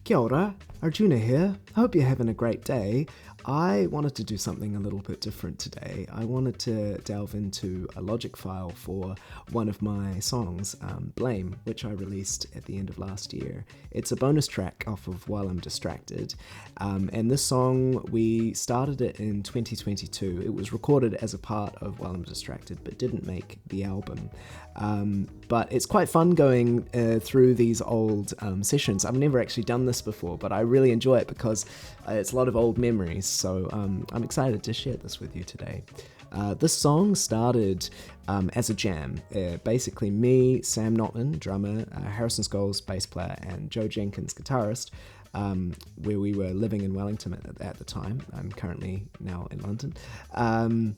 Kia ora, Arjuna here. I hope you're having a great day. I wanted to do something a little bit different today. I wanted to delve into a Logic file for one of my songs, Blame, which I released at the end of last year. It's a bonus track off of While I'm Distracted, and this song, we started it in 2022. It was recorded as a part of While I'm Distracted, but didn't make the album. But it's quite fun going through these old sessions. I've never actually done this before, but I really enjoy it because it's a lot of old memories, so I'm excited to share this with you today. This song started as a jam. Basically me, Sam Notman, drummer, Harrison Scholes, bass player, and Joe Jenkins, guitarist, where we were living in Wellington at the time. I'm currently now in London.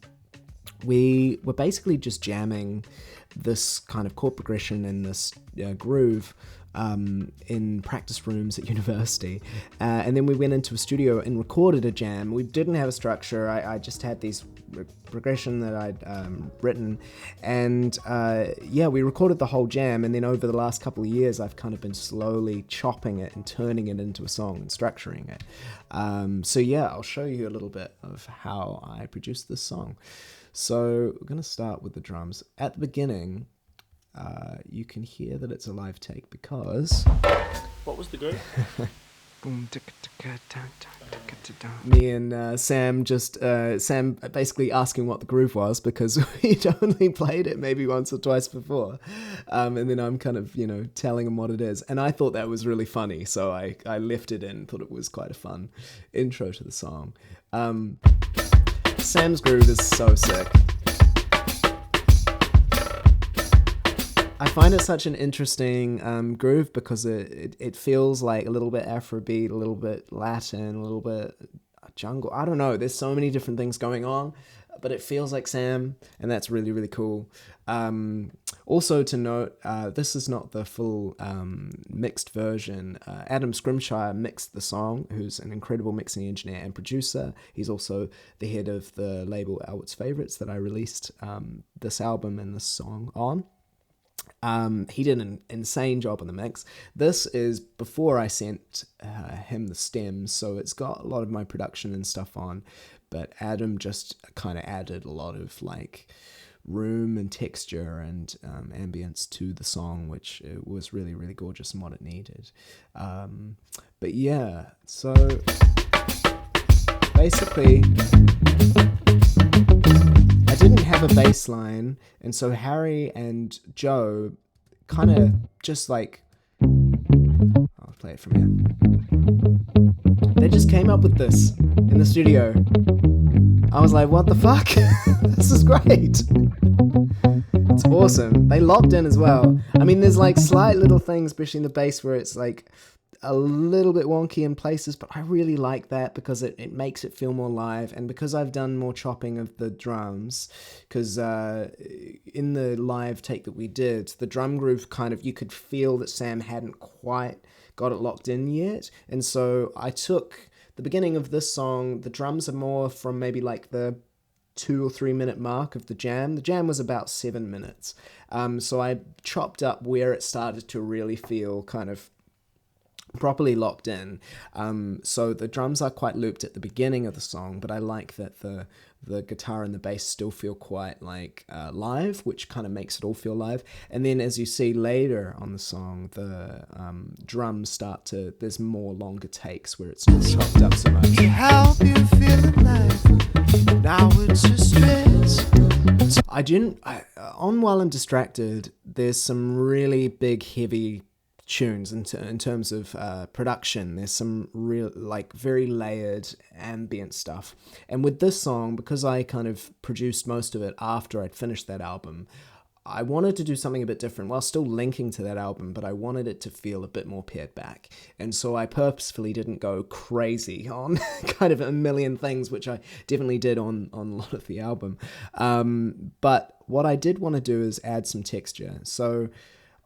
We were basically just jamming this kind of chord progression and this groove in practice rooms at university, and then we went into a studio and recorded a jam. We didn't have a structure. I just had these progression that I'd written, and we recorded the whole jam, and then over the last couple of years I've kind of been slowly chopping it and turning it into a song and structuring it. I'll show you a little bit of how I produced this song. So we're going to start with the drums. At the beginning, you can hear that it's a live take because... What was the groove? Me and Sam basically asking what the groove was because we'd only played it maybe once or twice before. And then I'm kind of, telling him what it is. And I thought that was really funny, so I left it in, thought it was quite a fun intro to the song. Sam's groove is so sick. I find it such an interesting groove because it feels like a little bit Afrobeat, a little bit Latin, a little bit jungle. I don't know. There's so many different things going on, but it feels like Sam, and that's really, really cool. Also to note, this is not the full mixed version. Adam Scrimshire mixed the song, who's an incredible mixing engineer and producer. He's also the head of the label Albert's Favorites that I released this album and this song on. He did an insane job on the mix. This is before I sent him the stems, so it's got a lot of my production and stuff on, but Adam just kind of added a lot of room and texture and ambience to the song, which was really, really gorgeous and what it needed. So basically I didn't have a bass line, and so Harry and Joe kind of just I'll play it from here. They just came up with this in the studio. I was like, what the fuck? This is great. It's awesome. They locked in as well. I mean, there's slight little things, especially in the bass, where it's a little bit wonky in places, but I really like that because it makes it feel more live. And because I've done more chopping of the drums, because in the live take that we did, the drum groove you could feel that Sam hadn't quite got it locked in yet. And so I took the beginning of this song, the drums are more from maybe the 2 or 3 minute mark of the jam. The jam was about 7 minutes. So I chopped up where it started to really feel kind of properly locked in. So the drums are quite looped at the beginning of the song, but I like that the guitar and the bass still feel quite live, which kind of makes it all feel live. And then as you see later on the song, the drums there's more longer takes where it's not chopped up so much. Help you feel alive. Now it's a stress. On While I'm Distracted, there's some really big, heavy tunes in terms of production. There's some real very layered ambient stuff, and with this song, because I kind of produced most of it after I'd finished that album, I wanted to do something a bit different while still linking to that album, but I wanted it to feel a bit more pared back. And so I purposefully didn't go crazy on kind of a million things, which I definitely did on a lot of the album. But what I did want to do is add some texture. So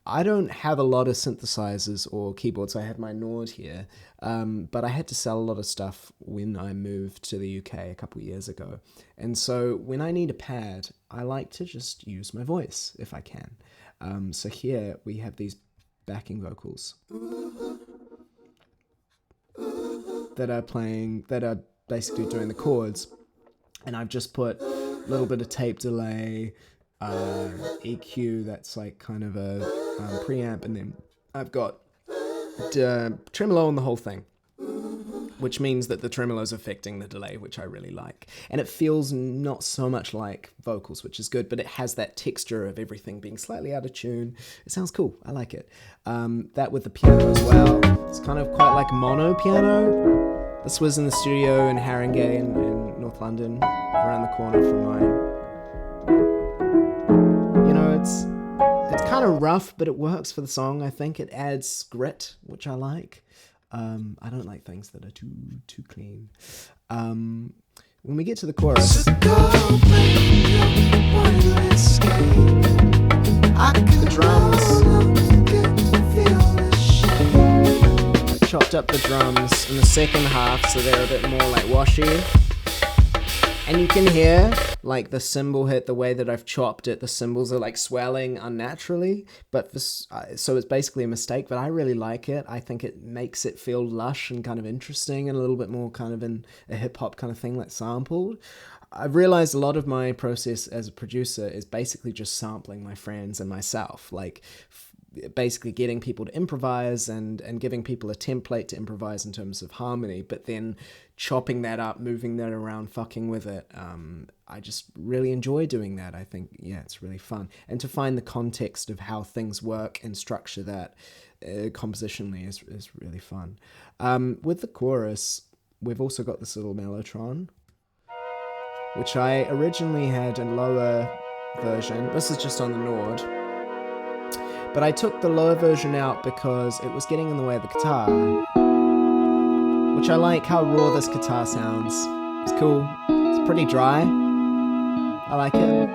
I don't have a lot of synthesizers or keyboards. I have my Nord here, but I had to sell a lot of stuff when I moved to the UK a couple of years ago. And so when I need a pad, I like to just use my voice if I can. So here we have these backing vocals. that are basically doing the chords, and I've just put a little bit of tape delay, EQ that's like kind of a preamp, and then I've got tremolo on the whole thing, which means that the tremolo is affecting the delay, which I really like. And it feels not so much like vocals, which is good, but it has that texture of everything being slightly out of tune. It sounds cool. I like it. That with the piano as well. It's kind of quite like mono piano. This was in the studio in Haringey in North London, around the corner from mine. You know, it's kind of rough, but it works for the song. I think it adds grit, which I like. I don't like things that are too clean. When we get to the chorus, the drums, I chopped up the drums in the second half so they're a bit more like washy. And you can hear, like, the cymbal hit, the way that I've chopped it, the cymbals are, like, swelling unnaturally. But this, so it's basically a mistake, but I really like it. I think it makes it feel lush and kind of interesting and a little bit more kind of in a hip-hop kind of thing, like sampled. I've realized a lot of my process as a producer is basically just sampling my friends and myself. Like, basically getting people to improvise and giving people a template to improvise in terms of harmony, but then chopping that up, moving that around, fucking with it. I just really enjoy doing that. I think, yeah, it's really fun. And to find the context of how things work and structure that compositionally is really fun. With the chorus, we've also got this little mellotron, which I originally had a lower version. This is just on the Nord. But I took the lower version out because it was getting in the way of the guitar, which I like how raw this guitar sounds. It's cool. It's pretty dry. I like it.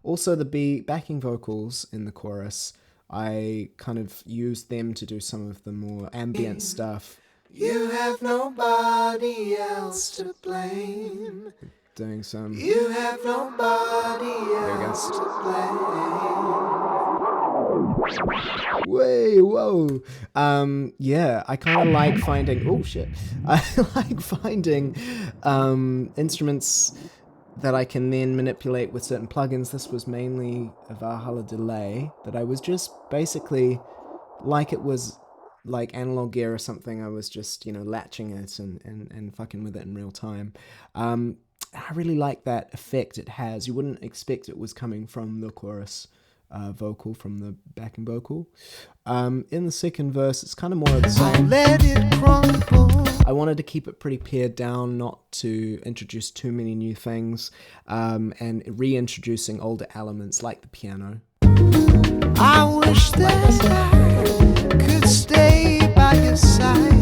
Also, the backing vocals in the chorus, I kind of used them to do some of the more ambient stuff. You have nobody else to blame. Doing some... You have nobody else to blame. Way, whoa. Yeah, I kind of like finding... Oh, shit. I like finding instruments that I can then manipulate with certain plugins. This was mainly a Valhalla delay that I was just basically, like it was like Analog Gear or something, I was just, you know, latching it and fucking with it in real time. I really like that effect it has. You wouldn't expect it was coming from the chorus vocal, from the backing vocal. In the second verse, it's kind of more of the same. Let it crumble. I wanted to keep it pretty pared down, not to introduce too many new things, and reintroducing older elements like the piano. I wish that I could stay by your side.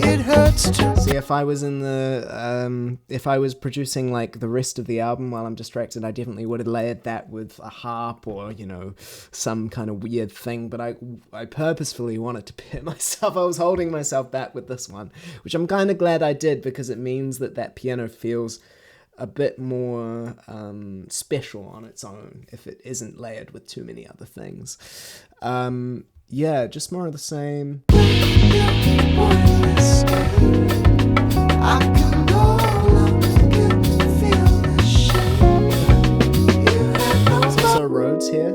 It hurts to see if I was in the if I was producing like the rest of the album while I'm distracted, I definitely would have layered that with a harp or, you know, some kind of weird thing, but I purposefully wanted to pit myself. I was holding myself back with this one, which I'm kind of glad I did, because it means that piano feels a bit more special on its own if it isn't layered with too many other things. Yeah, just more of the same. There's also Rhodes here,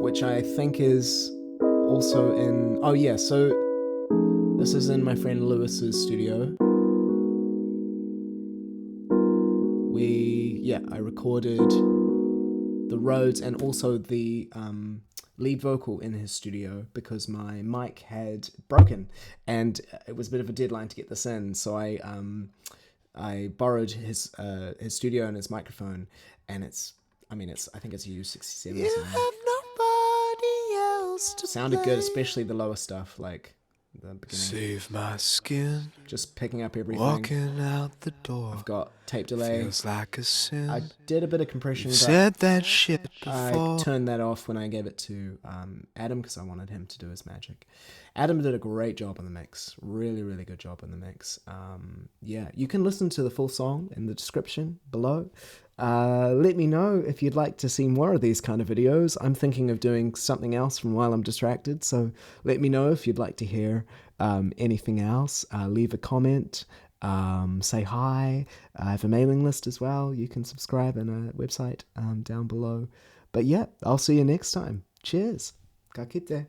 which I think is also in... Oh yeah, so this is in my friend Lewis's studio. I recorded the Rhodes and also the lead vocal in his studio because my mic had broken and it was a bit of a deadline to get this in, so I borrowed his studio and his microphone, and I think it's a U67 or something. Have nobody else to sounded good, especially the lower stuff, like the beginning. Save my skin. Just picking up everything. Walking out the door. I've got tape delay. Feels like a sin. I did a bit of compression. But said that shit before. I turned that off when I gave it to Adam because I wanted him to do his magic. Adam did a great job on the mix. Really, really good job on the mix. Yeah, you can listen to the full song in the description below. Let me know if you'd like to see more of these kind of videos. I'm thinking of doing something else from while I'm distracted, so let me know if you'd like to hear anything else. Leave a comment, say hi. I have a mailing list as well. You can subscribe on a website down below. But yeah, I'll see you next time. Cheers. Ka kite.